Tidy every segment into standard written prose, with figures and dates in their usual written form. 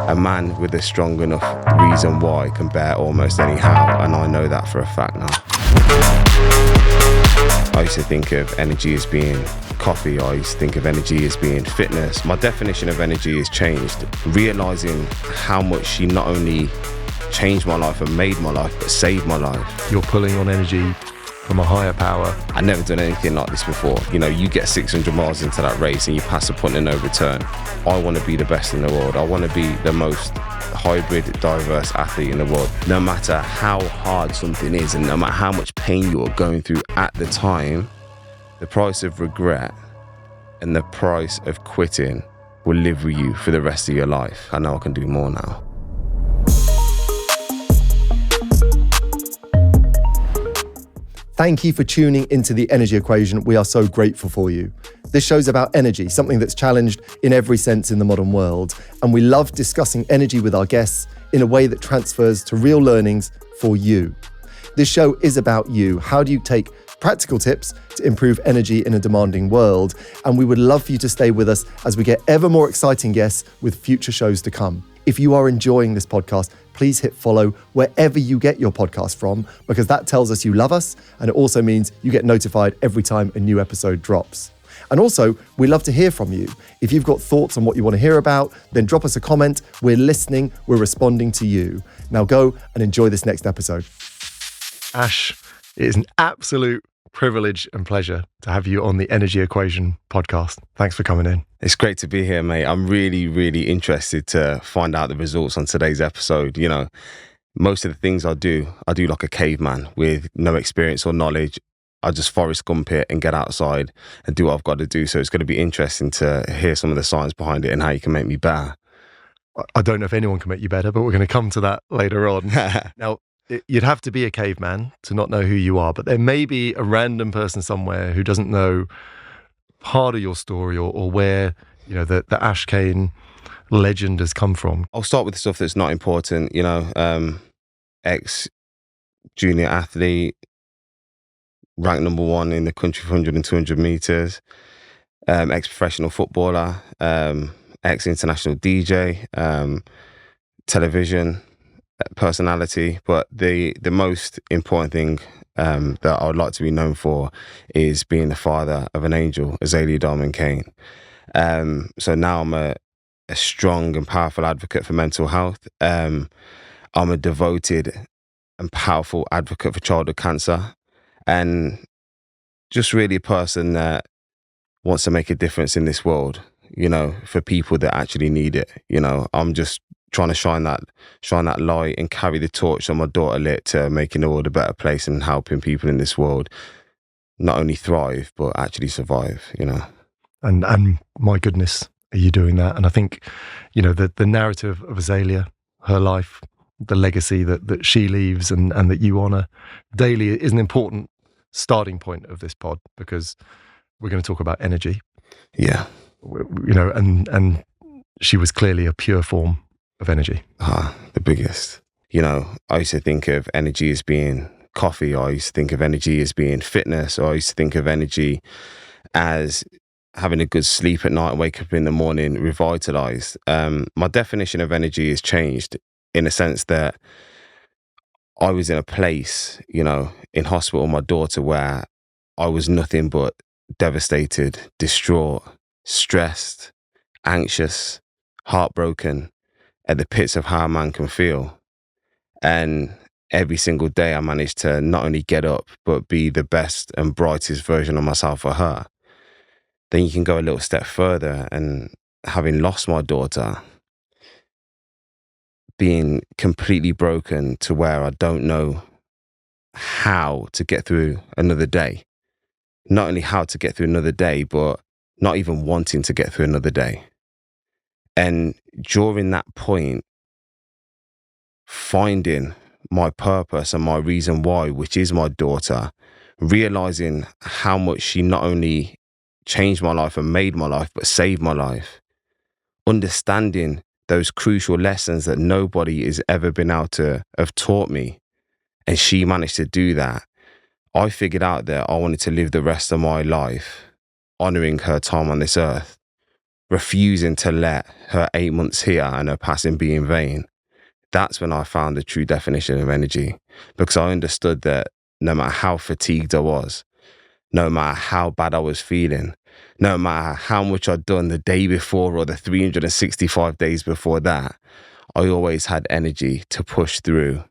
A man with a strong enough reason why can bear almost any how, and I know that for a fact now. I used to think of energy as being coffee. I used to think of energy as being fitness. My definition of energy has changed, realising how much she not only changed my life and made my life, but saved my life. You're pulling on energy from a higher power. I've never done anything like this before. You know, you get 600 miles into that race and you pass a point and no return. I want to be the best in the world. I want to be the most hybrid, diverse athlete in the world. No matter how hard something is and no matter how much pain you're going through at the time, the price of regret and the price of quitting will live with you for the rest of your life. I know I can do more now. Thank you for tuning into The Energy Equation. We are so grateful for you. This show's about energy, something that's challenged in every sense in the modern world. And we love discussing energy with our guests in a way that transfers to real learnings for you. This show is about you. How do you take practical tips to improve energy in a demanding world? And we would love for you to stay with us as we get ever more exciting guests with future shows to come. If you are enjoying this podcast, please hit follow wherever you get your podcast from, because that tells us you love us, and it also means you get notified every time a new episode drops. And also, we love to hear from you. If you've got thoughts on what you want to hear about, then drop us a comment. We're listening, we're responding to you. Now go and enjoy this next episode. Ash, it is an absolute privilege and pleasure to have you on the Energy Equation podcast. Thanks for coming in. It's great to be here, mate. I'm really, really interested to find out the results on today's episode. You know, most of the things I do like a caveman with no experience or knowledge. I just Forrest Gump it and get outside and do what I've got to do. So it's going to be interesting to hear some of the science behind it and how you can make me better. I don't know if anyone can make you better, but we're going to come to that later on. Now, you'd have to be a caveman to not know who you are, but there may be a random person somewhere who doesn't know part of your story or where, you know, the Ash Cain legend has come from. I'll start with the stuff that's not important. You know, ex-junior athlete, ranked number 1 in the country for 100 and 200 meters, ex-professional footballer, ex-international DJ, television personality. But the most important thing that I would like to be known for is being the father of an angel, Azaylia Cain. So now I'm a strong and powerful advocate for mental health. I'm a devoted and powerful advocate for childhood cancer, and just really a person that wants to make a difference in this world, you know, for people that actually need it. You know, I'm just trying to shine that light and carry the torch that my daughter lit to making the world a better place and helping people in this world not only thrive but actually survive, you know. And my goodness, are you doing that? And I think, you know, the narrative of Azaylia, her life, the legacy that she leaves and that you honour daily is an important starting point of this pod, because we're going to talk about energy. Yeah. You know, and she was clearly a pure form of energy. The biggest. You know, I used to think of energy as being coffee. I used to think of energy as being fitness. Or I used to think of energy as having a good sleep at night and wake up in the morning revitalized. My definition of energy has changed in a sense that I was in a place, you know, in hospital with my daughter, where I was nothing but devastated, distraught, stressed, anxious, heartbroken, at the pits of how a man can feel. And every single day I managed to not only get up, but be the best and brightest version of myself for her. Then you can go a little step further, and having lost my daughter, being completely broken to where I don't know how to get through another day. Not only how to get through another day, but not even wanting to get through another day. And during that point, finding my purpose and my reason why, which is my daughter, realizing how much she not only changed my life and made my life, but saved my life. Understanding those crucial lessons that nobody has ever been able to have taught me. And she managed to do that. I figured out that I wanted to live the rest of my life honoring her time on this earth, refusing to let her 8 months here and her passing be in vain, that's when I found the true definition of energy, because I understood that no matter how fatigued I was, no matter how bad I was feeling, no matter how much I'd done the day before or the 365 days before that, I always had energy to push through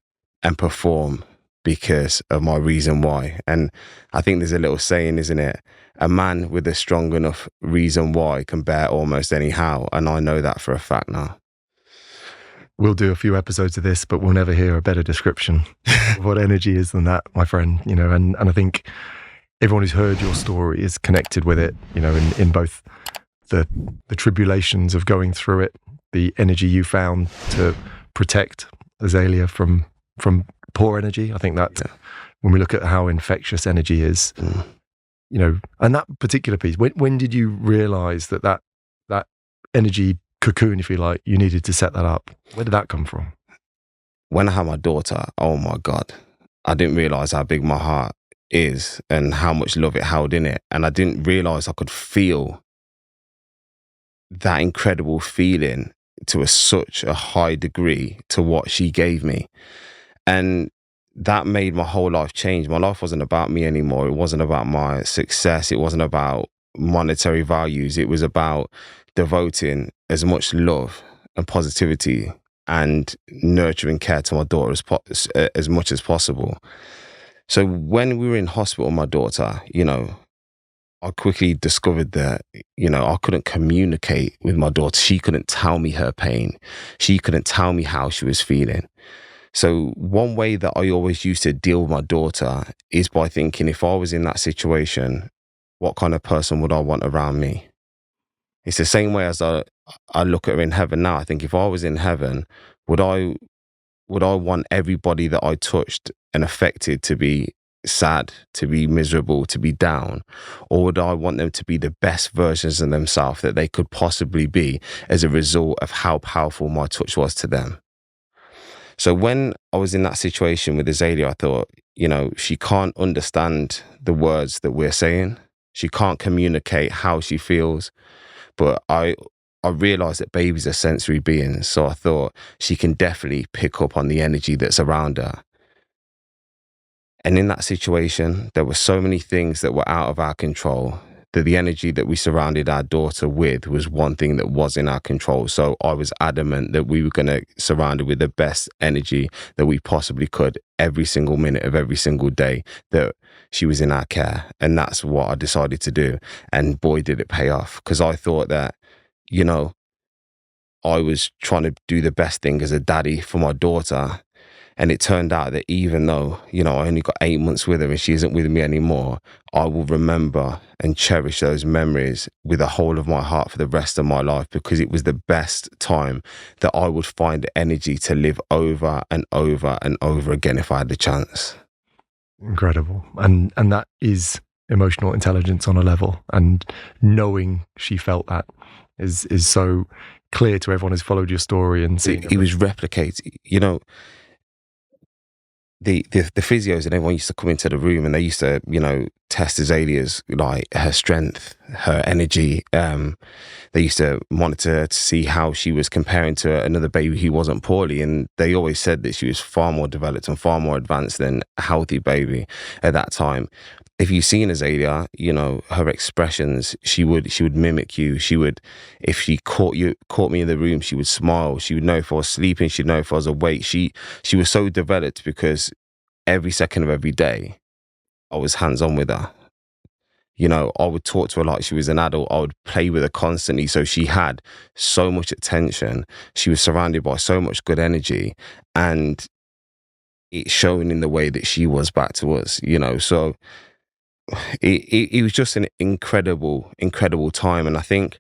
and perform because of my reason why. And I think there's a little saying, isn't it? A man with a strong enough reason why can bear almost any how. And I know that for a fact now. We'll do a few episodes of this, but we'll never hear a better description of what energy is than that, my friend. You know, and I think everyone who's heard your story is connected with it, you know, in both the tribulations of going through it, the energy you found to protect Azaylia from poor energy. I think that when we look at how infectious energy is, you know, and that particular piece, when did you realize that energy cocoon, if you like, you needed to set that up? Where did that come from? When I had my daughter, oh my God, I didn't realize how big my heart is and how much love it held in it. And I didn't realize I could feel that incredible feeling to such a high degree to what she gave me. And that made my whole life change. My life wasn't about me anymore. It wasn't about my success. It wasn't about monetary values. It was about devoting as much love and positivity and nurturing care to my daughter as much as possible. So when we were in hospital, my daughter, you know, I quickly discovered that, you know, I couldn't communicate with my daughter. She couldn't tell me her pain. She couldn't tell me how she was feeling. So one way that I always used to deal with my daughter is by thinking, if I was in that situation, what kind of person would I want around me? It's the same way as I look at her in heaven now. I think if I was in heaven, would I want everybody that I touched and affected to be sad, to be miserable, to be down? Or would I want them to be the best versions of themselves that they could possibly be as a result of how powerful my touch was to them? So when I was in that situation with Azaylia, I thought, you know, she can't understand the words that we're saying. She can't communicate how she feels. But I realized that babies are sensory beings. So I thought she can definitely pick up on the energy that's around her. And in that situation, there were so many things that were out of our control, that the energy that we surrounded our daughter with was one thing that was in our control. So I was adamant that we were going to surround her with the best energy that we possibly could every single minute of every single day that she was in our care. And that's what I decided to do. And boy, did it pay off, because I thought that, you know, I was trying to do the best thing as a daddy for my daughter. And it turned out that even though, you know, I only got 8 months with her and she isn't with me anymore, I will remember and cherish those memories with the whole of my heart for the rest of my life, because it was the best time that I would find energy to live over and over and over again if I had the chance. Incredible. And that is emotional intelligence on a level. And knowing she felt that is so clear to everyone who's followed your story and seen it was replicated, you know. The physios and everyone used to come into the room and they used to, you know, test Azaylia's, like, her strength, her energy. They used to monitor to see how she was comparing to another baby who wasn't poorly. And they always said that she was far more developed and far more advanced than a healthy baby at that time. If you've seen Azaylia, you know, her expressions, she would mimic you. She would, if she caught me in the room, she would smile. She would know if I was sleeping. She'd know if I was awake. She was so developed because every second of every day, I was hands-on with her. You know, I would talk to her like she was an adult. I would play with her constantly. So she had so much attention. She was surrounded by so much good energy, and it's shown in the way that she was back to us, you know. So it was just an incredible time. And I think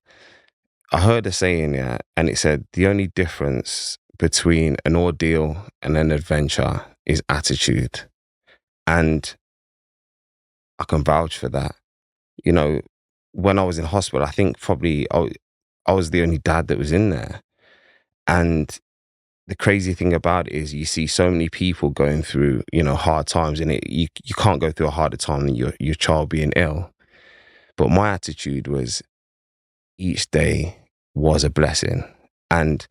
I heard a saying, yeah, and it said, the only difference between an ordeal and an adventure is attitude. And I can vouch for that. You know, when I was in hospital, I think probably I was the only dad that was in there. And the crazy thing about it is you see so many people going through, you know, hard times, and you can't go through a harder time than your child being ill. But my attitude was, each day was a blessing. And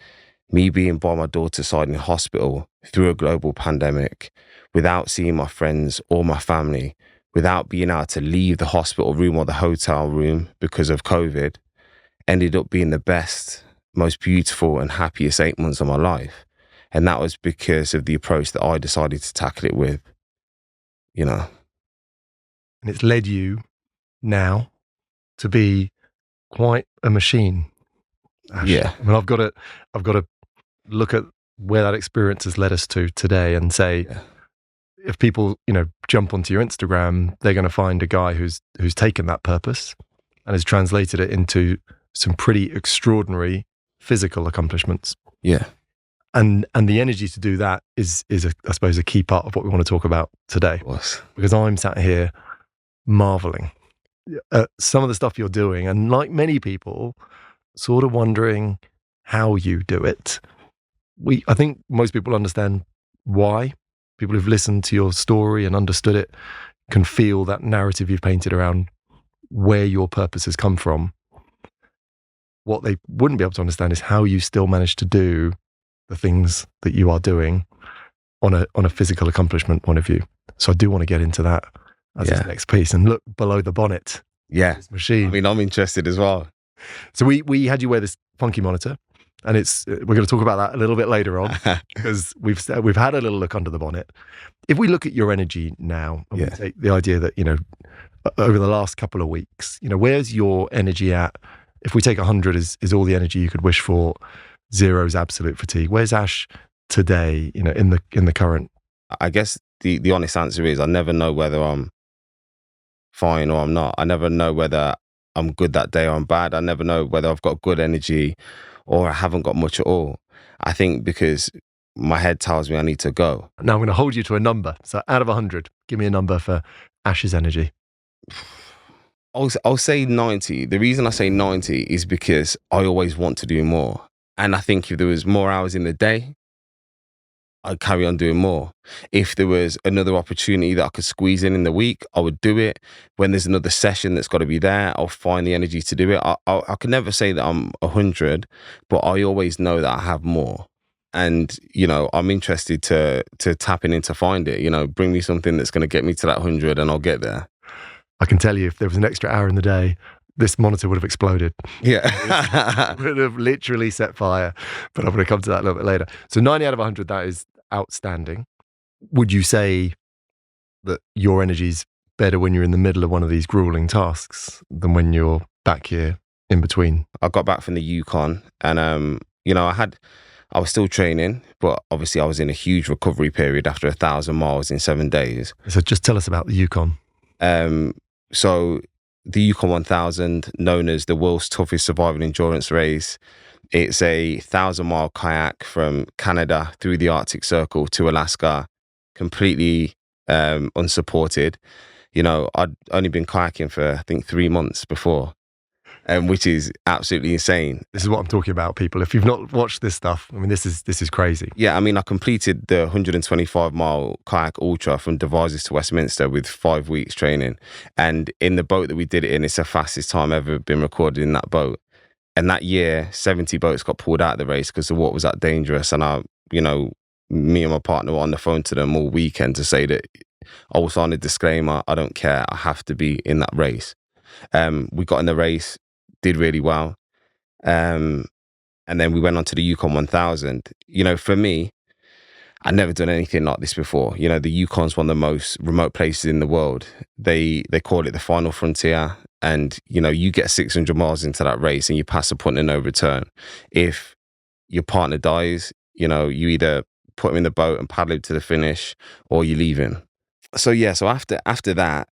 me being by my daughter's side in hospital through a global pandemic, without seeing my friends or my family, without being able to leave the hospital room or the hotel room because of COVID, ended up being the best, most beautiful and happiest 8 months of my life. And that was because of the approach that I decided to tackle it with, you know. And it's led you now to be quite a machine, Ash. Yeah. I mean, I've got to look at where that experience has led us to today and say, if people, jump onto your Instagram, they're going to find a guy who's taken that purpose and has translated it into some pretty extraordinary physical accomplishments. Yeah. And the energy to do that is I suppose, a key part of what we want to talk about today. Because I'm sat here marveling at some of the stuff you're doing, and like many people, sort of wondering how you do it. I think most people understand why. People who've listened to your story and understood it can feel that narrative you've painted around where your purpose has come from. What they wouldn't be able to understand is how you still manage to do the things that you are doing on a physical accomplishment point of view. So I do want to get into that as this next piece and look below the bonnet. Yeah. This machine. I mean, I'm interested as well. So we had you wear this funky monitor, and we're going to talk about that a little bit later on because we've had a little look under the bonnet. If we look at your energy now, and we take the idea that, over the last couple of weeks, where's your energy at? If we take 100 is all the energy you could wish for, 0 is absolute fatigue. Where's Ash today, in the current? I guess the honest answer is I never know whether I'm fine or I'm not. I never know whether I'm good that day or I'm bad. I never know whether I've got good energy or I haven't got much at all. I think because my head tells me I need to go. Now I'm going to hold you to a number. So out of 100, give me a number for Ash's energy. I'll say 90. The reason I say 90 is because I always want to do more. And I think if there was more hours in the day, I'd carry on doing more. If there was another opportunity that I could squeeze in the week, I would do it. When there's another session that's got to be there, I'll find the energy to do it. I can never say that I'm 100, but I always know that I have more. And, I'm interested to tap in to find it. Bring me something that's going to get me to that 100 and I'll get there. I can tell you, if there was an extra hour in the day, this monitor would have exploded. Yeah. It would have literally set fire. But I'm going to come to that a little bit later. So 90 out of 100, that is outstanding. Would you say that your energy's better when you're in the middle of one of these grueling tasks than when you're back here in between? I got back from the Yukon and, I was still training, but obviously I was in a huge recovery period after 1,000 miles in 7 days. So just tell us about the Yukon. So the Yukon 1000, known as the world's toughest survival endurance race, it's a 1,000-mile kayak from Canada through the Arctic Circle to Alaska, completely unsupported. I'd only been kayaking for, I think, 3 months before, which is absolutely insane. This is what I'm talking about, people. If you've not watched this stuff, I mean, this is crazy. Yeah, I mean, I completed the 125-mile kayak ultra from Devizes to Westminster with 5 weeks training. And in the boat that we did it in, it's the fastest time ever been recorded in that boat. And that year, 70 boats got pulled out of the race because the water was that dangerous. And me and my partner were on the phone to them all weekend to say that I was on a disclaimer. I don't care. I have to be in that race. We got in the race, did really well. And then we went on to the Yukon 1000. For me, I'd never done anything like this before. The Yukon's one of the most remote places in the world. They call it the final frontier. And, you get 600 miles into that race and you pass a point of no return. If your partner dies, you either put him in the boat and paddle him to the finish or you leave him. So after that,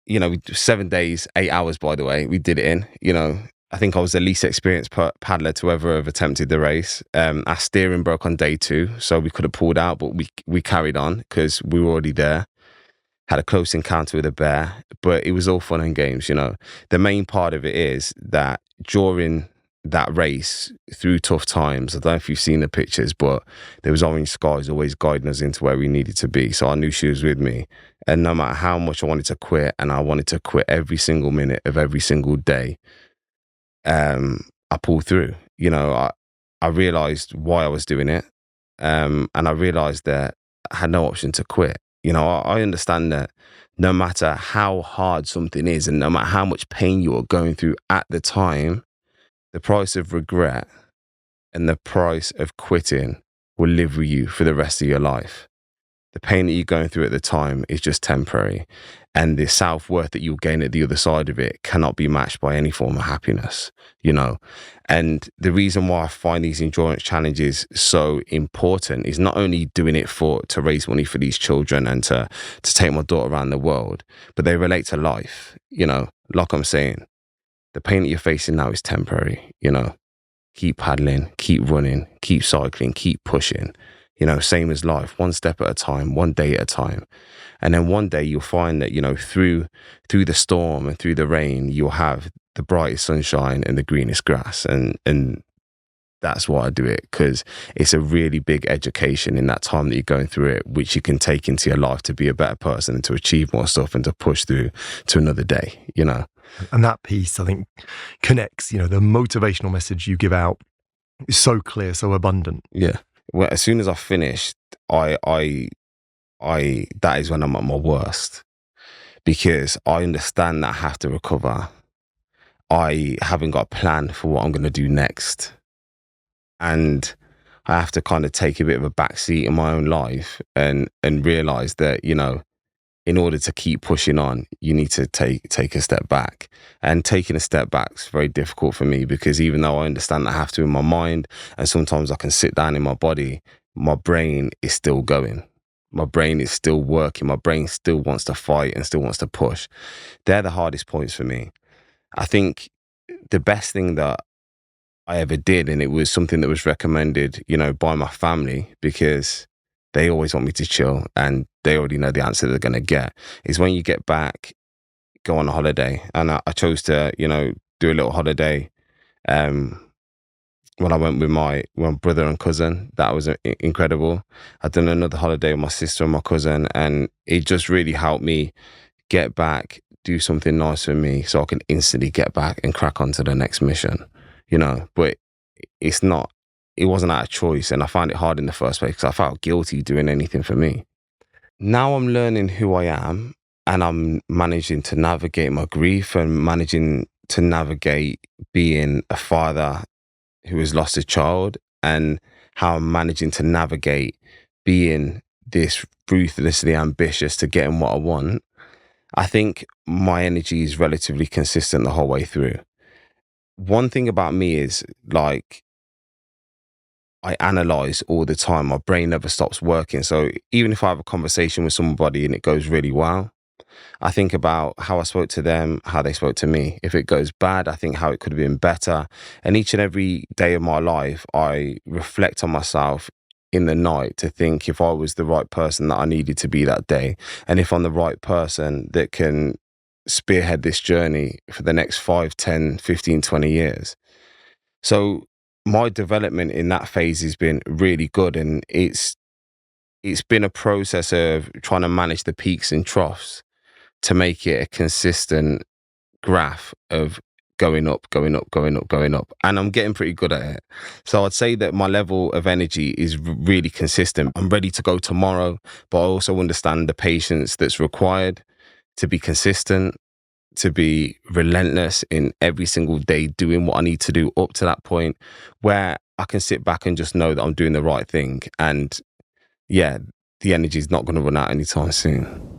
7 days, 8 hours, by the way, we did it in. I think I was the least experienced paddler to ever have attempted the race. Our steering broke on day 2, so we could have pulled out, but we carried on because we were already there. Had a close encounter with a bear, but it was all fun and games, The main part of it is that during that race, through tough times, I don't know if you've seen the pictures, but there was orange skies always guiding us into where we needed to be. So I knew she was with me. And no matter how much I wanted to quit, and I wanted to quit every single minute of every single day, I pulled through. I realized why I was doing it. And I realized that I had no option to quit. I understand that no matter how hard something is and no matter how much pain you are going through at the time, the price of regret and the price of quitting will live with you for the rest of your life. The pain that you're going through at the time is just temporary, and the self-worth that you'll gain at the other side of it cannot be matched by any form of happiness, And the reason why I find these endurance challenges so important is not only doing it to raise money for these children and to take my daughter around the world, but they relate to life, like I'm saying, the pain that you're facing now is temporary, keep paddling, keep running, keep cycling, keep pushing. Same as life, one step at a time, one day at a time. And then one day you'll find that, through the storm and through the rain, you'll have the brightest sunshine and the greenest grass. And that's why I do it, because it's a really big education in that time that you're going through it, which you can take into your life to be a better person and to achieve more stuff and to push through to another day, And that piece, I think, connects, the motivational message you give out is so clear, so abundant. Yeah. Well, as soon as I finished, that is when I'm at my worst, because I understand that I have to recover. I haven't got a plan for what I'm going to do next. And I have to kind of take a bit of a backseat in my own life and realize that, in order to keep pushing on, you need to take a step back. And taking a step back is very difficult for me, because even though I understand I have to in my mind, and sometimes I can sit down in my body, my brain is still going. My brain is still working. My brain still wants to fight and still wants to push. They're the hardest points for me. I think the best thing that I ever did, and it was something that was recommended, by my family, because they always want me to chill and they already know the answer they're going to get, is when you get back, go on a holiday. And I chose to, do a little holiday when I went with my brother and cousin. That was incredible. I'd done another holiday with my sister and my cousin, and it just really helped me get back, do something nice for me so I can instantly get back and crack on to the next mission, But it wasn't out of choice, and I found it hard in the first place because I felt guilty doing anything for me. Now I'm learning who I am, and I'm managing to navigate my grief and managing to navigate being a father who has lost a child, and how I'm managing to navigate being this ruthlessly ambitious to getting what I want. I think my energy is relatively consistent the whole way through. One thing about me is, I analyze all the time. My brain never stops working. So even if I have a conversation with somebody and it goes really well, I think about how I spoke to them, how they spoke to me. If it goes bad, I think how it could have been better. And each and every day of my life, I reflect on myself in the night to think if I was the right person that I needed to be that day, and if I'm the right person that can spearhead this journey for the next 5, 10, 15, 20 years. So my development in that phase has been really good, and it's been a process of trying to manage the peaks and troughs to make it a consistent graph of going up, going up, going up, going up. And I'm getting pretty good at it. So I'd say that my level of energy is really consistent. I'm ready to go tomorrow, but I also understand the patience that's required to be consistent, to be relentless in every single day, doing what I need to do up to that point where I can sit back and just know that I'm doing the right thing. And yeah, the energy is not going to run out anytime soon.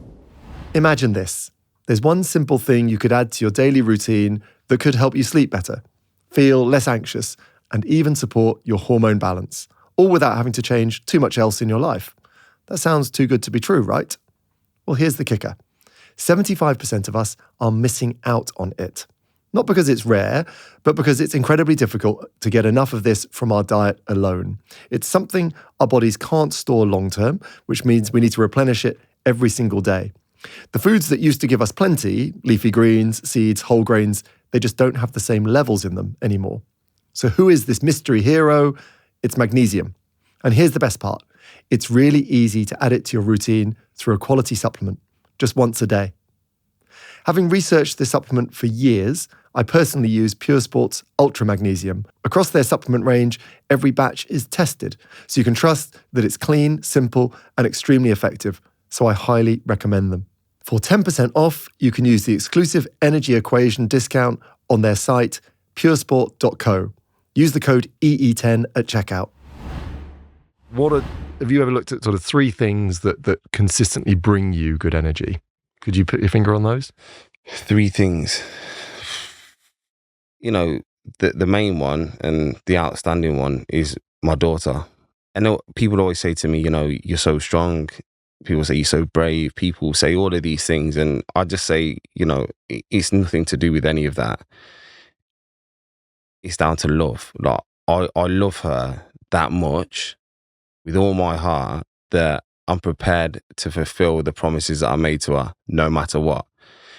Imagine this. There's one simple thing you could add to your daily routine that could help you sleep better, feel less anxious, and even support your hormone balance, all without having to change too much else in your life. That sounds too good to be true, right? Well, here's the kicker. 75% of us are missing out on it. Not because it's rare, but because it's incredibly difficult to get enough of this from our diet alone. It's something our bodies can't store long term, which means we need to replenish it every single day. The foods that used to give us plenty, leafy greens, seeds, whole grains, they just don't have the same levels in them anymore. So who is this mystery hero? It's magnesium. And here's the best part. It's really easy to add it to your routine through a quality supplement, just once a day. Having researched this supplement for years, I personally use Pure Sports Ultra Magnesium. Across their supplement range, every batch is tested, so you can trust that it's clean, simple, and extremely effective. So I highly recommend them. For 10% off, you can use the exclusive Energy Equation discount on their site, puresport.co. Use the code EE10 at checkout. Have you ever looked at sort of 3 things that consistently bring you good energy? Could you put your finger on those? 3 things. You know, the main one and the outstanding one is my daughter. I know people always say to me, you know, you're so strong. People say you're so brave. People say all of these things. And I just say, you know, it's nothing to do with any of that. It's down to love. Like, I love her that much with all my heart that I'm prepared to fulfill the promises that I made to her, no matter what.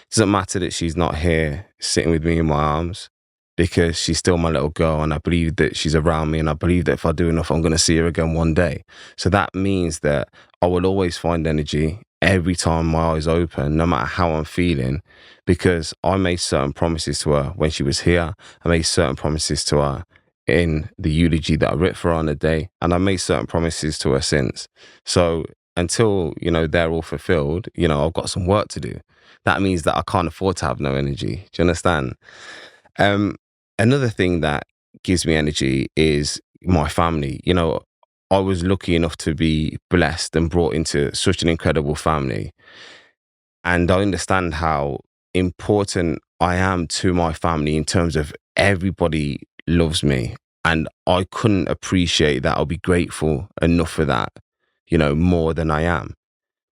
It doesn't matter that she's not here sitting with me in my arms, because she's still my little girl, and I believe that she's around me, and I believe that if I do enough, I'm going to see her again one day. So that means that I will always find energy every time my eyes open, no matter how I'm feeling, because I made certain promises to her when she was here. I made certain promises to her in the eulogy that I wrote for her on the day, and I made certain promises to her since. So until, you know, they're all fulfilled, you know, I've got some work to do. That means that I can't afford to have no energy. Do you understand? Another thing that gives me energy is my family. You know, I was lucky enough to be blessed and brought into such an incredible family. And I understand how important I am to my family in terms of everybody loves me. And I couldn't appreciate that. I'll be grateful enough for that, you know, more than I am.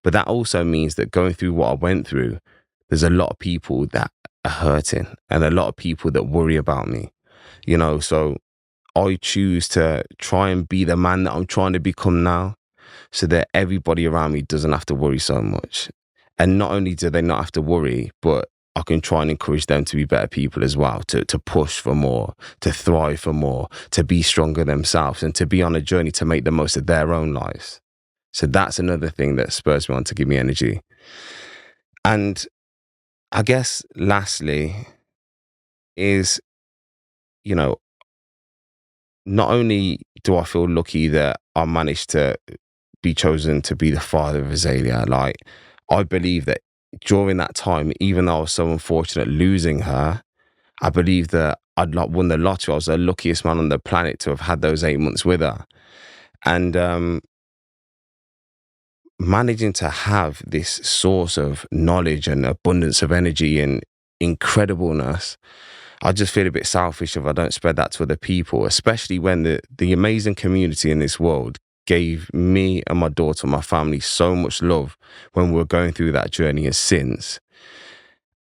But that also means that going through what I went through, there's a lot of people that are hurting and a lot of people that worry about me, you know. So I choose to try and be the man that I'm trying to become now, so that everybody around me doesn't have to worry so much. And not only do they not have to worry, but I can try and encourage them to be better people as well, to push for more, to thrive for more, to be stronger themselves, and to be on a journey to make the most of their own lives. So that's another thing that spurs me on to give me energy. And I guess lastly is, you know, not only do I feel lucky that I managed to be chosen to be the father of Azaylia, like, I believe that during that time, even though I was so unfortunate losing her, I believe that I'd like won the lottery. I was the luckiest man on the planet to have had those 8 months with her. And managing to have this source of knowledge and abundance of energy and incredibleness, I just feel a bit selfish if I don't spread that to other people, especially when the amazing community in this world gave me and my daughter, my family, so much love when we were going through that journey and since.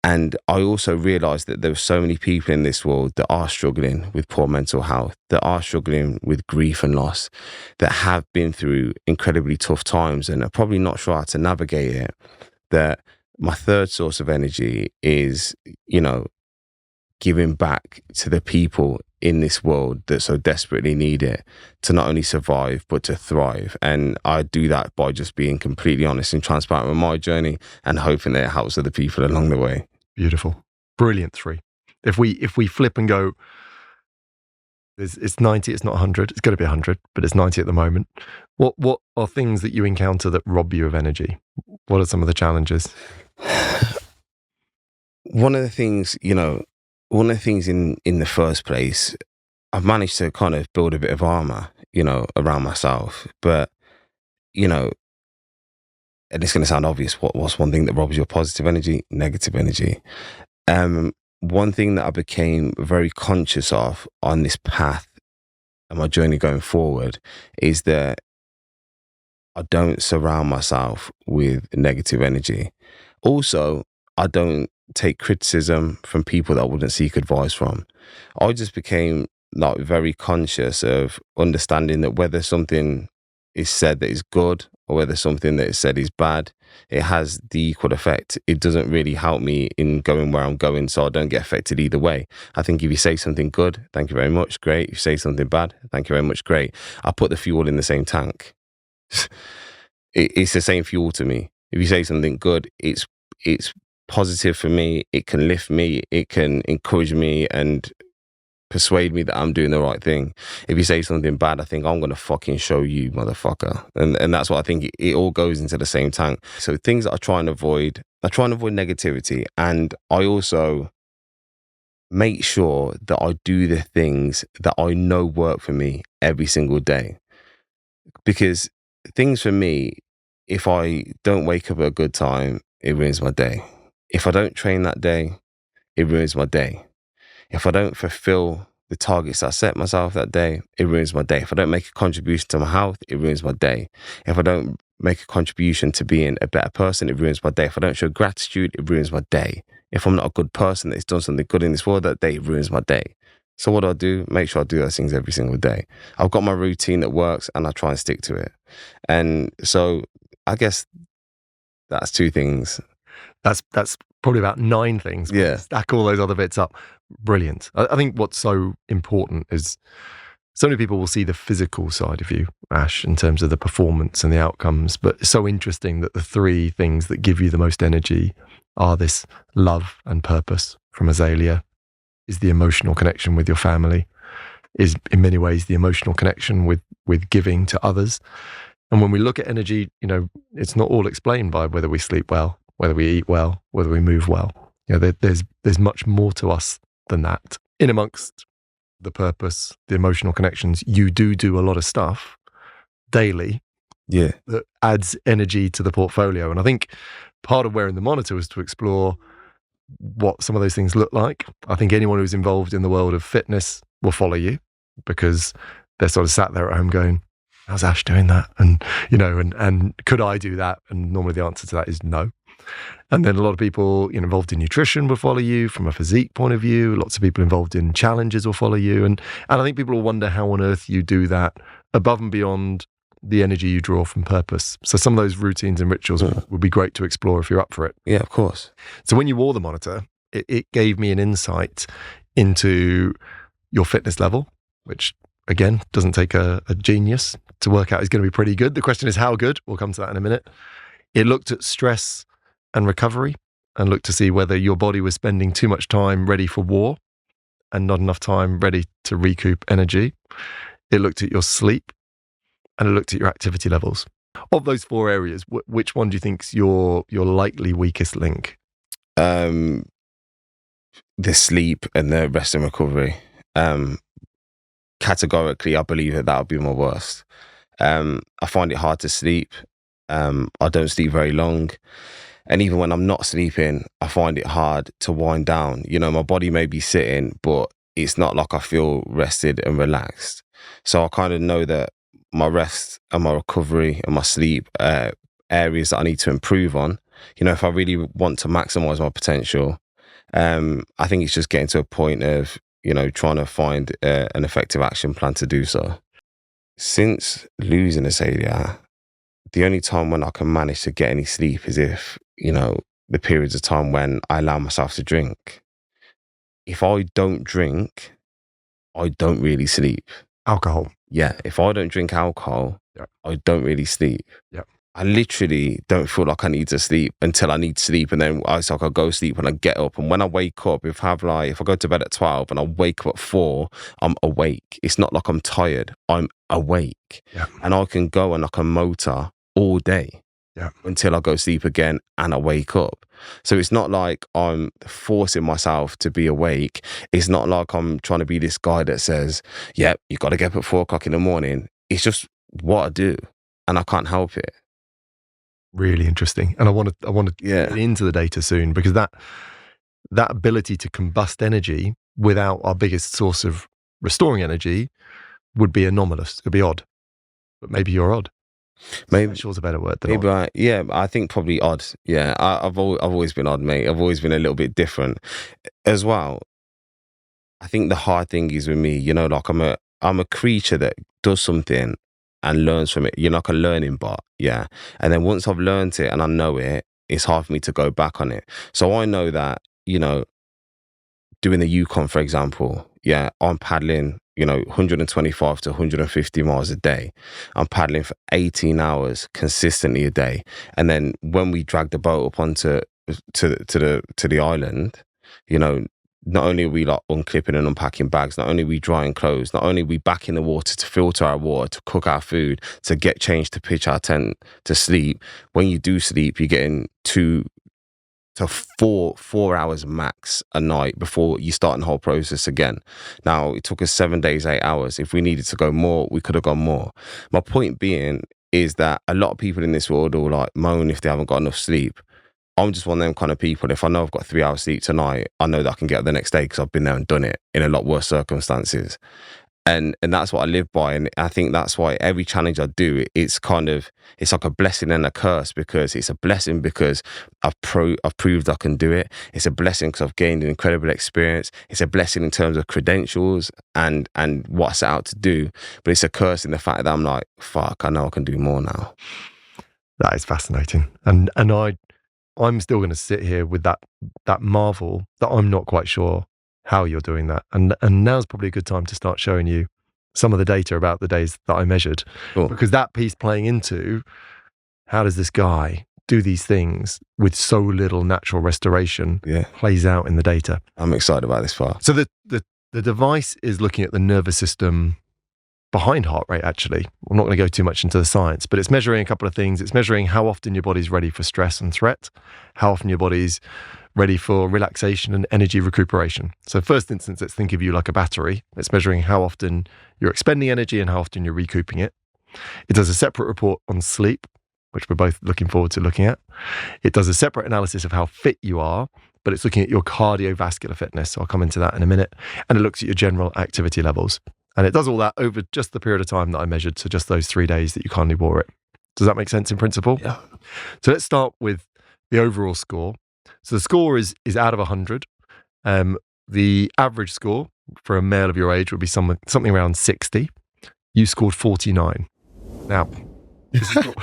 And I also realized that there were so many people in this world that are struggling with poor mental health, that are struggling with grief and loss, that have been through incredibly tough times and are probably not sure how to navigate it. That my third source of energy is, you know, giving back to the people in this world that so desperately need it to not only survive, but to thrive. And I do that by just being completely honest and transparent with my journey and hoping that it helps other people along the way. Beautiful. Brilliant 3. If we flip and go, it's 90, it's not 100, it's going to be 100, but it's 90 at the moment. What are things that you encounter that rob you of energy? What are some of the challenges? One of the things in the first place, I've managed to kind of build a bit of armor, you know, around myself. But, you know, and it's going to sound obvious, what's one thing that robs your positive energy? Negative energy. One thing that I became very conscious of on this path and my journey going forward is that I don't surround myself with negative energy. Also, I don't take criticism from people that I wouldn't seek advice from. I just became like very conscious of understanding that whether something is said that is good or whether something that is said is bad, it has the equal effect. It doesn't really help me in going where I'm going, so I don't get affected either way. I think if you say something good, thank you very much, great. If you say something bad, thank you very much, great. I put the fuel in the same tank. It's the same fuel to me. If you say something good, it's positive for me. It can lift me. It can encourage me and persuade me that I'm doing the right thing. If you say something bad, I think I'm going to fucking show you, motherfucker. And that's what I think. It all goes into the same tank. So things that I try and avoid negativity. And I also make sure that I do the things that I know work for me every single day. Because things for me, if I don't wake up at a good time, it ruins my day. If I don't train that day, it ruins my day. If I don't fulfill the targets I set myself that day, it ruins my day. If I don't make a contribution to my health, it ruins my day. If I don't make a contribution to being a better person, it ruins my day. If I don't show gratitude, it ruins my day. If I'm not a good person that's done something good in this world that day, it ruins my day. So what do? Make sure I do those things every single day. I've got my routine that works and I try and stick to it. And so I guess that's 2 things. That's probably about 9 things. Yeah. Stack all those other bits up. Brilliant. I think what's so important is so many people will see the physical side of you, Ash, in terms of the performance and the outcomes, but it's so interesting that the 3 things that give you the most energy are this love and purpose from Azaylia, is the emotional connection with your family, is in many ways the emotional connection with giving to others. And when we look at energy, it's not all explained by whether we sleep well, whether we eat well, whether we move well. There's much more to us than that. In amongst the purpose, the emotional connections, you do a lot of stuff daily that adds energy to the portfolio. And I think part of wearing the monitor was to explore what some of those things look like. I think anyone who's involved in the world of fitness will follow you because they're sort of sat there at home going, how's Ash doing that? And, and could I do that? And normally the answer to that is no. And then a lot of people involved in nutrition will follow you from a physique point of view. Lots of people involved in challenges will follow you. And I think people will wonder how on earth you do that above and beyond the energy you draw from purpose. So some of those routines and rituals would be great to explore if you're up for it. Yeah, of course. So when you wore the monitor, it gave me an insight into your fitness level, which again, doesn't take a genius to work out is going to be pretty good. The question is how good? We'll come to that in a minute. It looked at stress and recovery and looked to see whether your body was spending too much time ready for war and not enough time ready to recoup energy. It looked at your sleep and it looked at your activity levels. Of those 4 areas, which one do you think's your likely weakest link? The sleep and the rest and recovery. Categorically, I believe that would be my worst. I find it hard to sleep. I don't sleep very long. And even when I'm not sleeping, I find it hard to wind down. My body may be sitting, but it's not like I feel rested and relaxed. So I kind of know that my rest and my recovery and my sleep areas that I need to improve on. If I really want to maximize my potential, I think it's just getting to a point of, trying to find an effective action plan to do so. Since losing Azaylia, the only time when I can manage to get any sleep is if, the periods of time when I allow myself to drink. If I don't drink, I don't really sleep. Alcohol. Yeah. If I don't drink alcohol, I don't really sleep. Yeah. I literally don't feel like I need to sleep until I need sleep. And then I go sleep and I get up. And when I wake up, if I go to bed at 12 and I wake up at 4, I'm awake. It's not like I'm tired. I'm awake. Yeah. And I can go and I can motor all day until I go sleep again and I wake up. So it's not like I'm forcing myself to be awake. It's not like I'm trying to be this guy that says, you got to get up at 4 o'clock in the morning. It's just what I do and I can't help it. Really interesting. And I want to get into the data soon, because that ability to combust energy without our biggest source of restoring energy would be anomalous. It would be odd. But maybe you're odd. Maybe special's a better word than odd. I think probably odd. Yeah, I've always been odd, mate. I've always been a little bit different as well. I think the hard thing is with me, like I'm a creature that does something and learns from it. You're like a learning bot, yeah. And then once I've learned it and I know it, it's hard for me to go back on it. So I know that, doing the Yukon, for example, I'm paddling, 125 to 150 miles a day. I'm paddling for 18 hours consistently a day. And then when we drag the boat up onto to the island, you know, not only are we like unclipping and unpacking bags, not only are we drying clothes, not only are we back in the water to filter our water, to cook our food, to get changed, to pitch our tent, to sleep. When you do sleep, you're getting 2 to 4 hours max a night before you start the whole process again. Now, it took us 7 days, 8 hours. If we needed to go more, we could have gone more. My point being is that a lot of people in this world will like moan if they haven't got enough sleep. I'm just one of them kind of people. If I know I've got 3 hours sleep tonight, I know that I can get up the next day because I've been there and done it in a lot worse circumstances. And that's what I live by. And I think that's why every challenge I do, it's like a blessing and a curse, because it's a blessing because I've proved I can do it. It's a blessing because I've gained an incredible experience. It's a blessing in terms of credentials and what I set out to do. But it's a curse in the fact that I'm like, fuck, I know I can do more now. That is fascinating. And I'm still going to sit here with that marvel that I'm not quite sure how you're doing that. And now's probably a good time to start showing you some of the data about the days that I measured. Cool. Because that piece playing into how does this guy do these things with so little natural restoration plays out in the data. I'm excited about this part. So the device is looking at the nervous system behind heart rate, actually. I'm not going to go too much into the science, but it's measuring a couple of things. It's measuring how often your body's ready for stress and threat, how often your body's ready for relaxation and energy recuperation. So first instance, let's think of you like a battery. It's measuring how often you're expending energy and how often you're recouping it. It does a separate report on sleep, which we're both looking forward to looking at. It does a separate analysis of how fit you are, but it's looking at your cardiovascular fitness. So I'll come into that in a minute. And it looks at your general activity levels. And it does all that over just the period of time that I measured, so just those 3 days that you kindly wore it. Does that make sense in principle? Yeah. So let's start with the overall score. So the score is out of 100. The average score for a male of your age would be something around 60. You scored 49. Now, this is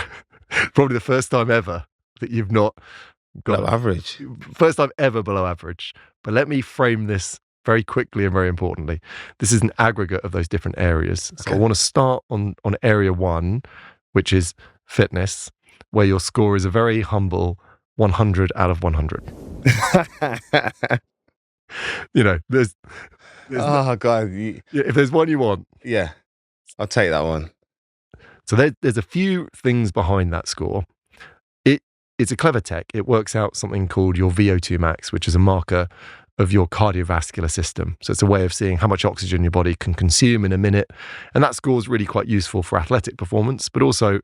probably the first time ever that you've not got Below average. First time ever below average. But let me frame this very quickly and very importantly. This is an aggregate of those different areas. So I want to start on area 1, which is fitness, where your score is a very humble 100 out of 100. You know, there's God. if there's one you want. Yeah, I'll take that one. So there's a few things behind that score. It's a clever tech. It works out something called your VO2 max, which is a marker of your cardiovascular system. So it's a way of seeing how much oxygen your body can consume in a minute. And that score is really quite useful for athletic performance, but also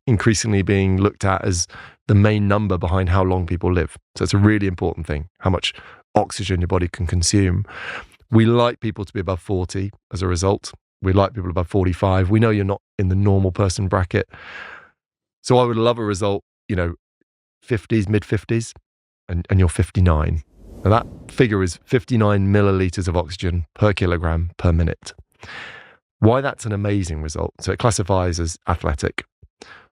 increasingly being looked at as the main number behind how long people live. So it's a really important thing, how much oxygen your body can consume. We like people to be above 40 as a result. We like people above 45. We know you're not in the normal person bracket. So I would love a result, 50s, mid 50s, and you're 59. Now that figure is 59 milliliters of oxygen per kilogram per minute. Why that's an amazing result, so it classifies as athletic.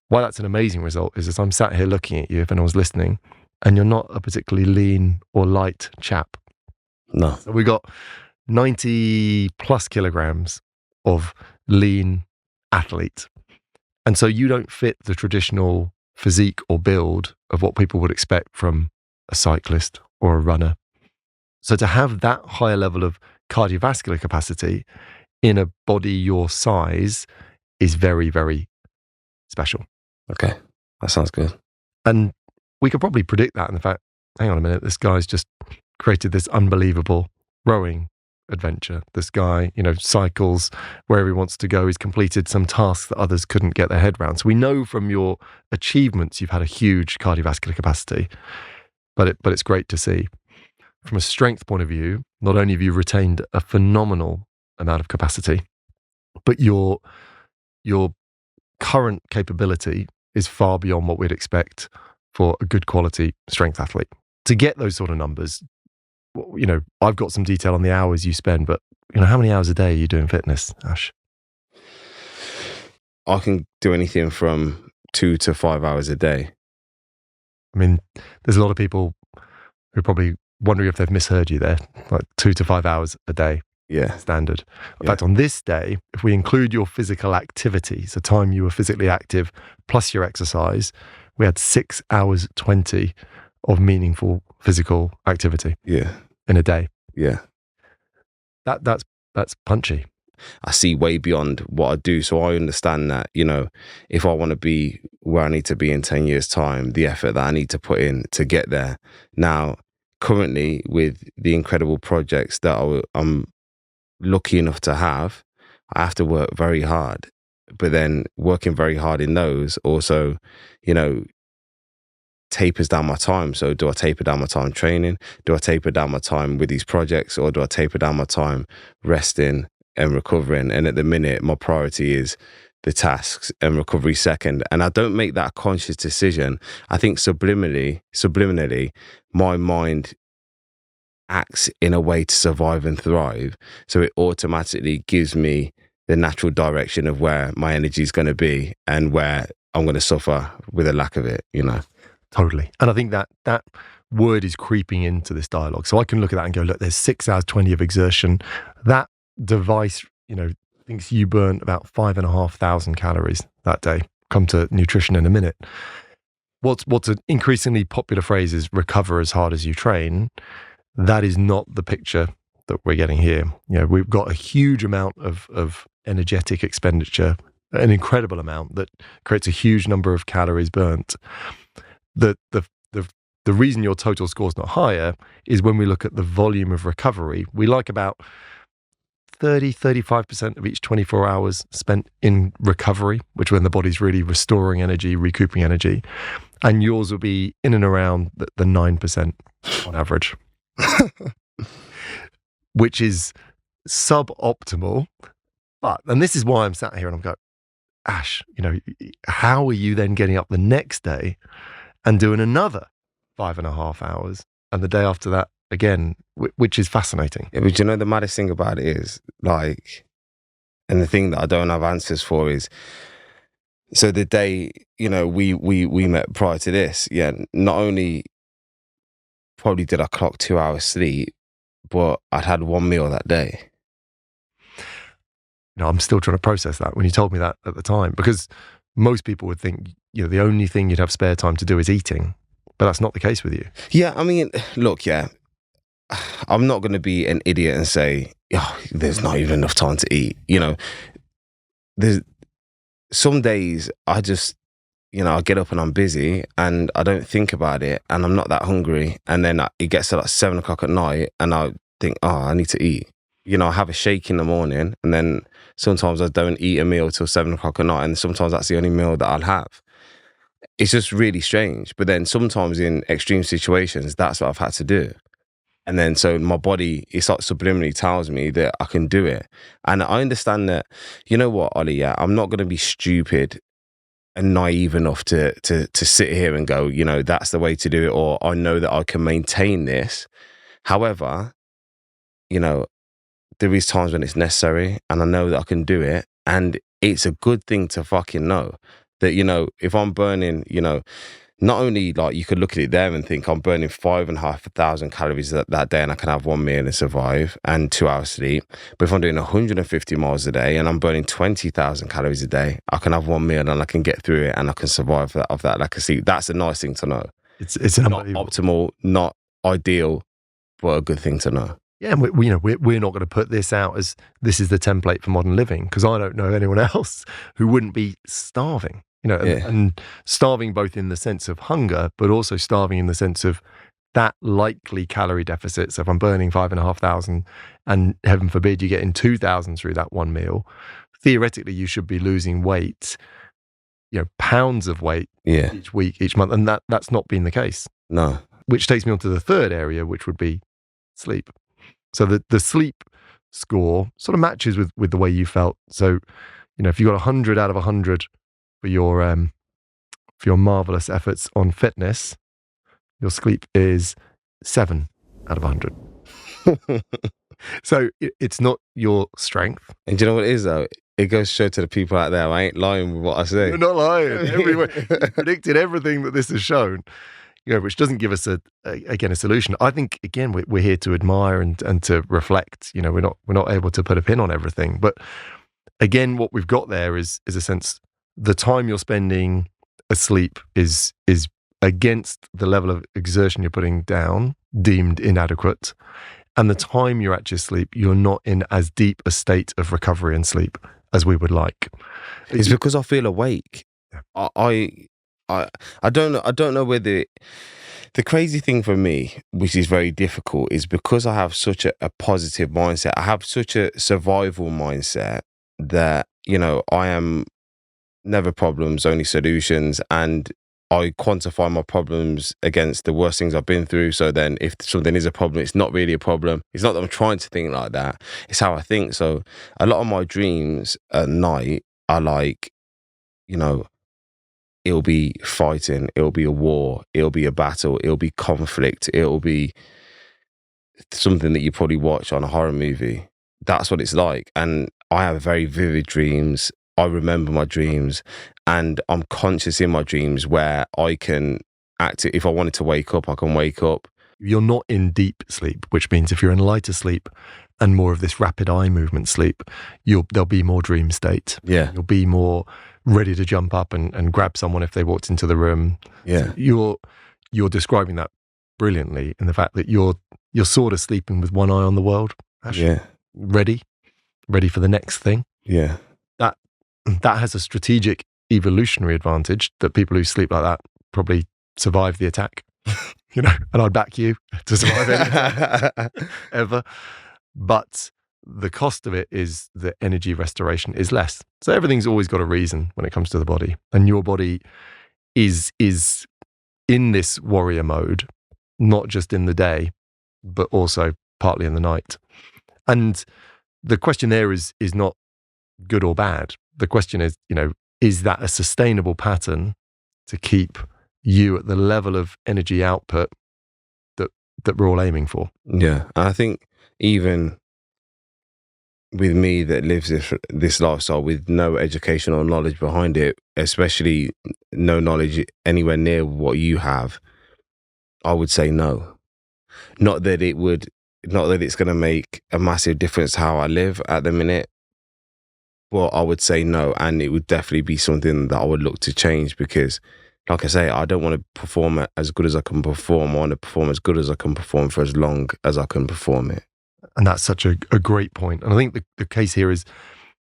Why that's an amazing result is as I'm sat here looking at you, if anyone's listening, and you're not a particularly lean or light chap. No. So we got 90 plus kilograms of lean athlete. And so you don't fit the traditional physique or build of what people would expect from a cyclist or a runner. So to have that higher level of cardiovascular capacity in a body your size is very, very special. Okay, that sounds good. And we could probably predict that in the fact, hang on a minute, this guy's just created this unbelievable rowing adventure. This guy, cycles wherever he wants to go. He's completed some tasks that others couldn't get their head around. So we know from your achievements, you've had a huge cardiovascular capacity, but it's great to see. From a strength point of view, not only have you retained a phenomenal amount of capacity, but your current capability is far beyond what we'd expect for a good quality strength athlete. To get those sort of numbers, I've got some detail on the hours you spend, but how many hours a day are you doing fitness, Ash? I can do anything from 2 to 5 hours a day. I mean, there's a lot of people who are probably wondering if they've misheard you there, like 2 to 5 hours a day. Yeah. Standard. In fact, on this day, if we include your physical activity, so time you were physically active plus your exercise, we had 6 hours 20 of meaningful physical activity in a day. Yeah. That's punchy. I see way beyond what I do. So I understand that, if I want to be where I need to be in 10 years' time, the effort that I need to put in to get there. Now, currently, with the incredible projects that I'm lucky enough to have, I have to work very hard. But then working very hard in those also, tapers down my time. So do I taper down my time training? Do I taper down my time with these projects? Or do I taper down my time resting and recovering? And at the minute, my priority is the tasks and recovery second. And I don't make that conscious decision. I think subliminally, my mind acts in a way to survive and thrive. So it automatically gives me the natural direction of where my energy is going to be and where I'm going to suffer with a lack of it, Totally. And I think that word is creeping into this dialogue. So I can look at that and go, look, there's 6 hours, 20 of exertion. That device, thinks you burn about 5,500 calories that day. Come to nutrition in a minute. What's an increasingly popular phrase is recover as hard as you train. That is not the picture that we're getting here. We've got a huge amount of energetic expenditure, an incredible amount that creates a huge number of calories burnt. The reason your total score is not higher is when we look at the volume of recovery. We like about 35% of each 24 hours spent in recovery, which when the body's really restoring energy, recouping energy. And yours will be in and around the 9% on average, which is suboptimal. And this is why I'm sat here and I'm going, Ash, how are you then getting up the next day and doing another 5.5 hours, and the day after that again, which is fascinating. Yeah, but the maddest thing about it is, and the thing that I don't have answers for is, so the day, we met prior to this, not only probably did I clock 2 hours sleep, but I'd had one meal that day. I'm still trying to process that when you told me that at the time, because most people would think, the only thing you'd have spare time to do is eating. But that's not the case with you. Yeah, I mean, look, I'm not going to be an idiot and say, there's not even enough time to eat. There's some days I just, I get up and I'm busy and I don't think about it and I'm not that hungry. And then it gets to 7 o'clock at night and I think, I need to eat. I have a shake in the morning and then sometimes I don't eat a meal till 7 o'clock at night and sometimes that's the only meal that I'll have. It's just really strange. But then sometimes in extreme situations, that's what I've had to do. And then so my body, it's subliminally tells me that I can do it. And I understand that, you know what, Ollie, I'm not going to be stupid and naive enough to sit here and go, that's the way to do it, or I know that I can maintain this. However, there is times when it's necessary and I know that I can do it. And it's a good thing to fucking know that, if I'm burning, not only you could look at it there and think I'm burning 5,500 calories that day and I can have one meal and survive and 2 hours sleep. But if I'm doing 150 miles a day and I'm burning 20,000 calories a day, I can have one meal and I can get through it and I can survive off that lack of sleep. That's a nice thing to know. It's not optimal, not ideal, but a good thing to know. Yeah, and we're not going to put this out as this is the template for modern living, because I don't know anyone else who wouldn't be starving. And starving both in the sense of hunger, but also starving in the sense of that likely calorie deficit. So if I'm burning 5,500 and heaven forbid you get in 2,000 through that one meal, theoretically you should be losing weight, pounds of weight each week, each month. And that's not been the case. No. Which takes me on to the third area, which would be sleep. So the sleep score sort of matches with the way you felt. So, if you got 100 out of 100 for your marvelous efforts on fitness, your sleep is 7 out of 100. So it's not your strength. And do you know what it is though? It goes to show to the people out there, I ain't lying with what I say. You're not lying. Everywhere. You predicted everything that this has shown, which doesn't give us a solution. I think again we're here to admire and to reflect. We're not able to put a pin on everything, but again, what we've got there is a sense the time you're spending asleep is against the level of exertion you're putting down, deemed inadequate, and the time you're at your sleep, you're not in as deep a state of recovery and sleep as we would like. It's because I feel awake. I don't know whether the crazy thing for me, which is very difficult, is because I have such a positive mindset. I have such a survival mindset that, I am never problems, only solutions. And I quantify my problems against the worst things I've been through. So then if something is a problem, it's not really a problem. It's not that I'm trying to think like that. It's how I think. So a lot of my dreams at night are like, it'll be fighting, it'll be a war, it'll be a battle, it'll be conflict, it'll be something that you probably watch on a horror movie. That's what it's like. And I have very vivid dreams. I remember my dreams, and I'm conscious in my dreams where I can act. If I wanted to wake up, I can wake up. You're not in deep sleep, which means if you're in lighter sleep and more of this rapid eye movement sleep, there'll be more dream state. Yeah. You'll be more ready to jump up and grab someone if they walked into the room. Yeah. So you're describing that brilliantly in the fact that you're sort of sleeping with one eye on the world. Actually. Yeah. Ready for the next thing. Yeah. That has a strategic evolutionary advantage that people who sleep like that probably survive the attack. And I'd back you to survive anything ever. But the cost of it is the energy restoration is less. So everything's always got a reason when it comes to the body. And your body is in this warrior mode, not just in the day, but also partly in the night. And the question there is not good or bad. The question is that a sustainable pattern to keep you at the level of energy output that we're all aiming for? Yeah. And I think even with me that lives this lifestyle with no educational knowledge behind it, especially no knowledge anywhere near what you have, I would say no. Not that it's going to make a massive difference how I live at the minute. Well, I would say no, and it would definitely be something that I would look to change because, like I say, I don't want to perform as good as I can perform. I want to perform as good as I can perform for as long as I can perform it. And that's such a great point. And I think the case here is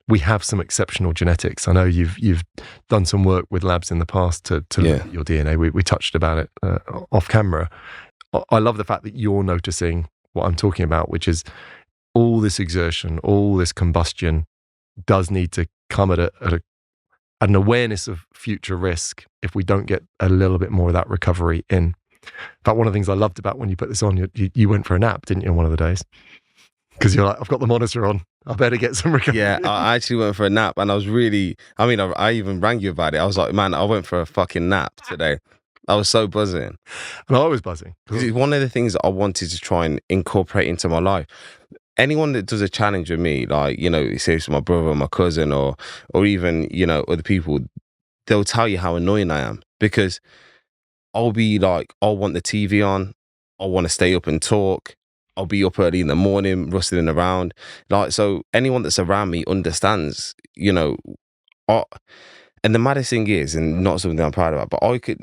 we have some exceptional genetics. I know you've done some work with labs in the past to look at your DNA. We touched about it off camera. I love the fact that you're noticing what I'm talking about, which is all this exertion, all this combustion does need to come at an awareness of future risk if we don't get a little bit more of that recovery in. In fact, one of the things I loved about when you put this on, you went for a nap, didn't you, on one of the days? Because you're like, I've got the monitor on, I better get some recovery. Yeah, I actually went for a nap, and I was really, I even rang you about it. I was like, man, I went for a fucking nap today. I was so buzzing. And I was buzzing. Because it's one of the things that I wanted to try and incorporate into my life. Anyone that does a challenge with me, like, say it's my brother or my cousin or even, other people, they'll tell you how annoying I am because I'll be like, I'll want the TV on. I want to stay up and talk. I'll be up early in the morning, rustling around. Like, so anyone that's around me understands, and the maddest thing is, and not something I'm proud about, but I could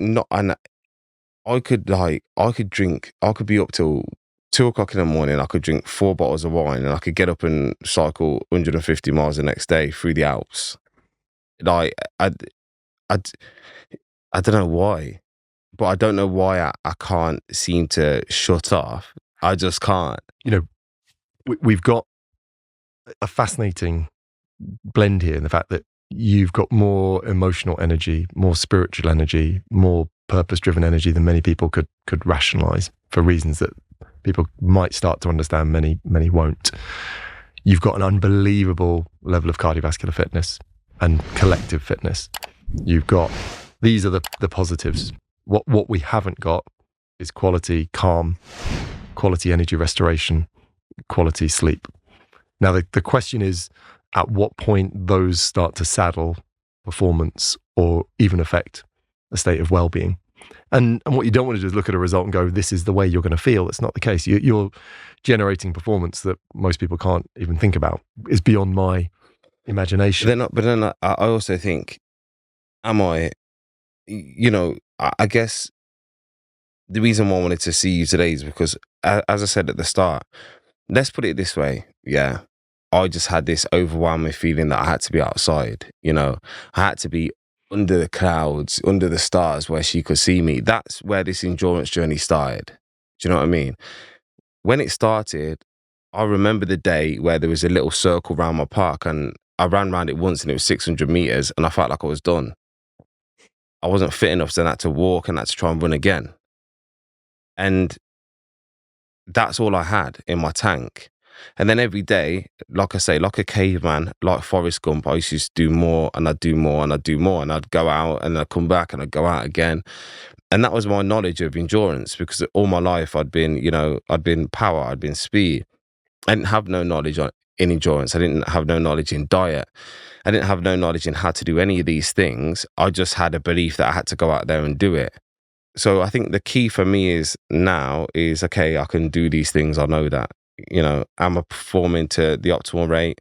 be up till 2 o'clock in the morning. I could drink 4 bottles of wine and I could get up and cycle 150 miles the next day through the Alps. Like, I don't know why, but I don't know why I can't seem to shut off. I just can't. We've got a fascinating blend here in the fact that you've got more emotional energy, more spiritual energy, more purpose-driven energy than many people could rationalize for reasons that people might start to understand, many won't. You've got an unbelievable level of cardiovascular fitness and collective fitness. These are the positives. What we haven't got is quality calm, quality energy restoration, quality sleep. Now, the question is, at what point those start to saddle performance or even affect a state of well-being? And what you don't want to do is look at a result and go, this is the way you're going to feel. It's not the case. You're generating performance that most people can't even think about. It's beyond my imagination. But then I also think, I guess the reason why I wanted to see you today is because, as I said at the start, let's put it this way. Yeah. I just had this overwhelming feeling that I had to be outside. I had to be under the clouds, under the stars where she could see me. That's where this endurance journey started. Do you know what I mean? When it started, I remember the day where there was a little circle around my park and I ran around it once and it was 600 meters and I felt like I was done. I wasn't fit enough, so I had to walk and I had to try and run again. And that's all I had in my tank. And then every day, like I say, like a caveman, like Forrest Gump, I used to do more and I'd do more and I'd do more and I'd go out and I'd come back and I'd go out again. And that was my knowledge of endurance, because all my life I'd been power, I'd been speed. I didn't have no knowledge in endurance. I didn't have no knowledge in diet. I didn't have no knowledge in how to do any of these things. I just had a belief that I had to go out there and do it. So I think the key for me is okay, I can do these things. I know that. Am I performing to the optimal rate?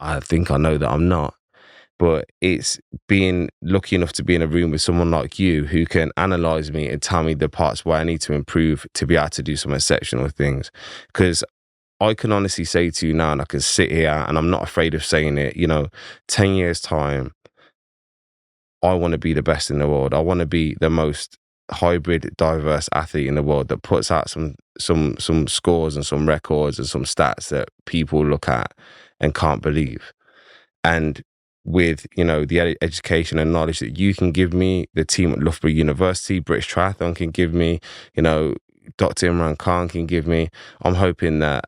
I think I know that I'm not. But it's being lucky enough to be in a room with someone like you who can analyze me and tell me the parts where I need to improve to be able to do some exceptional things. Because I can honestly say to you now, and I can sit here and I'm not afraid of saying it, 10 years time, I want to be the best in the world. I want to be the most hybrid, diverse athlete in the world that puts out some scores and some records and some stats that people look at and can't believe. And with, the education and knowledge that you can give me, the team at Loughborough University, British Triathlon can give me, Dr. Imran Khan can give me, I'm hoping that,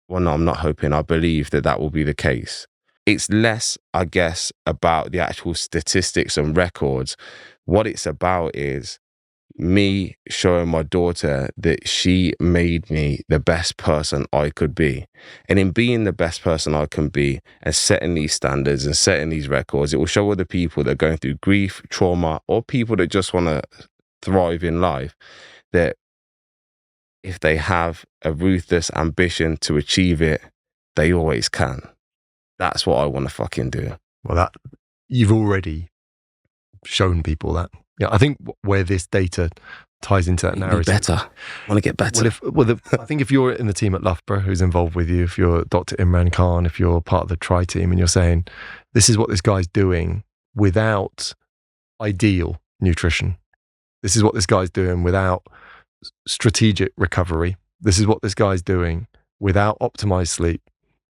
well, no, I'm not hoping, I believe that will be the case. It's less, I guess, about the actual statistics and records. What it's about is me showing my daughter that she made me the best person I could be. And in being the best person I can be and setting these standards and setting these records, it will show other people that are going through grief, trauma, or people that just want to thrive in life, that if they have a ruthless ambition to achieve it, they always can. That's what I want to fucking do. Well, that you've already shown people that. Yeah, I think where this data ties into that narrative. Better. I want to get better. I think if you're in the team at Loughborough who's involved with you, if you're Dr. Imran Khan, if you're part of the Tri team and you're saying, this is what this guy's doing without ideal nutrition. This is what this guy's doing without strategic recovery. This is what this guy's doing without optimized sleep.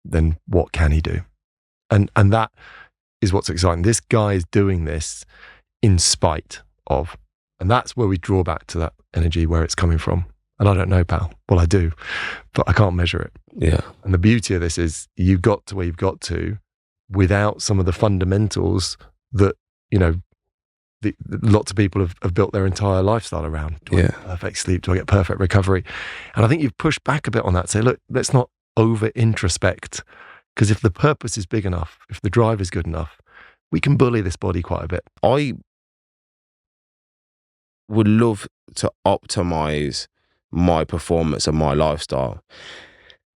Then what can he do? And that is what's exciting. This guy is doing this in spite of. And that's where we draw back to that energy, where it's coming from. And I don't know, pal. Well, I do, but I can't measure it. Yeah. And the beauty of this is you've got to where you've got to without some of the fundamentals that, lots of people have built their entire lifestyle around. Do I get perfect sleep? Do I get perfect recovery? And I think you've pushed back a bit on that. Say, look, let's not over introspect, because if the purpose is big enough, if the drive is good enough, we can bully this body quite a bit. I would love to optimize my performance and my lifestyle.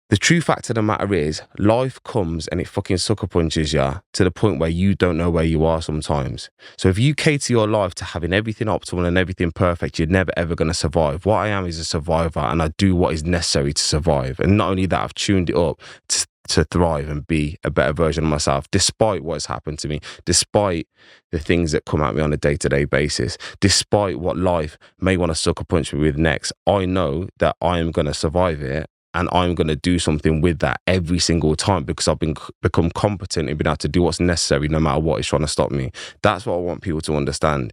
The true fact of the matter is, life comes and it fucking sucker punches you to the point where you don't know where you are sometimes. So if you cater your life to having everything optimal and everything perfect, you're never ever going to survive. What I am is a survivor, and I do what is necessary to survive. And not only that, I've tuned it up to thrive and be a better version of myself, despite what's happened to me, despite the things that come at me on a day-to-day basis, despite what life may want to sucker punch me with next. I know that I am going to survive it, and I'm going to do something with that every single time, because I've become competent in being able to do what's necessary no matter what is trying to stop me. That's what I want people to understand.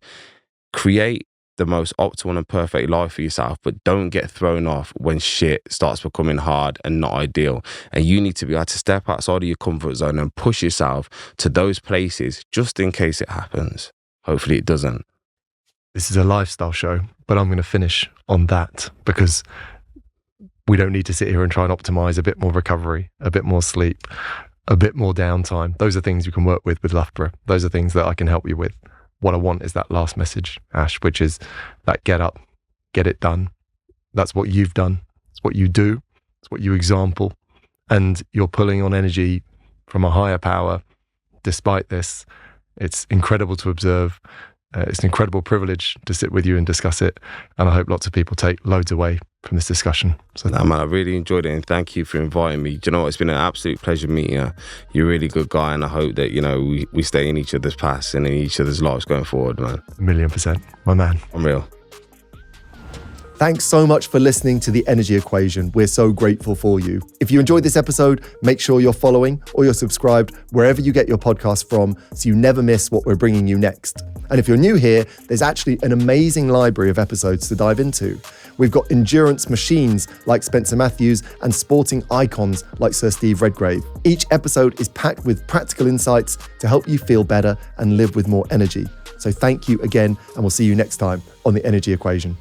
Create the most optimal and perfect life for yourself, but don't get thrown off when shit starts becoming hard and not ideal. And you need to be able to step outside of your comfort zone and push yourself to those places just in case it happens. Hopefully it doesn't. This is a lifestyle show, but I'm going to finish on that, because we don't need to sit here and try and optimize a bit more recovery, a bit more sleep, a bit more downtime. Those are things you can work with Loughborough. Those are things that I can help you with. What I want is that last message, Ash, which is that get up, get it done. That's what you've done. It's what you do. It's what you example. And you're pulling on energy from a higher power despite this. It's incredible to observe. It's an incredible privilege to sit with you and discuss it. And I hope lots of people take loads away from this discussion. So, man, I really enjoyed it, and thank you for inviting me. Do you know what? It's been an absolute pleasure meeting you. You're a really good guy, and I hope that, we stay in each other's paths and in each other's lives going forward, man. 1,000,000%. My man. Unreal. Thanks so much for listening to The Energy Equation. We're so grateful for you. If you enjoyed this episode, make sure you're following or you're subscribed wherever you get your podcast from so you never miss what we're bringing you next. And if you're new here, there's actually an amazing library of episodes to dive into. We've got endurance machines like Spencer Matthews and sporting icons like Sir Steve Redgrave. Each episode is packed with practical insights to help you feel better and live with more energy. So thank you again, and we'll see you next time on The Energy Equation.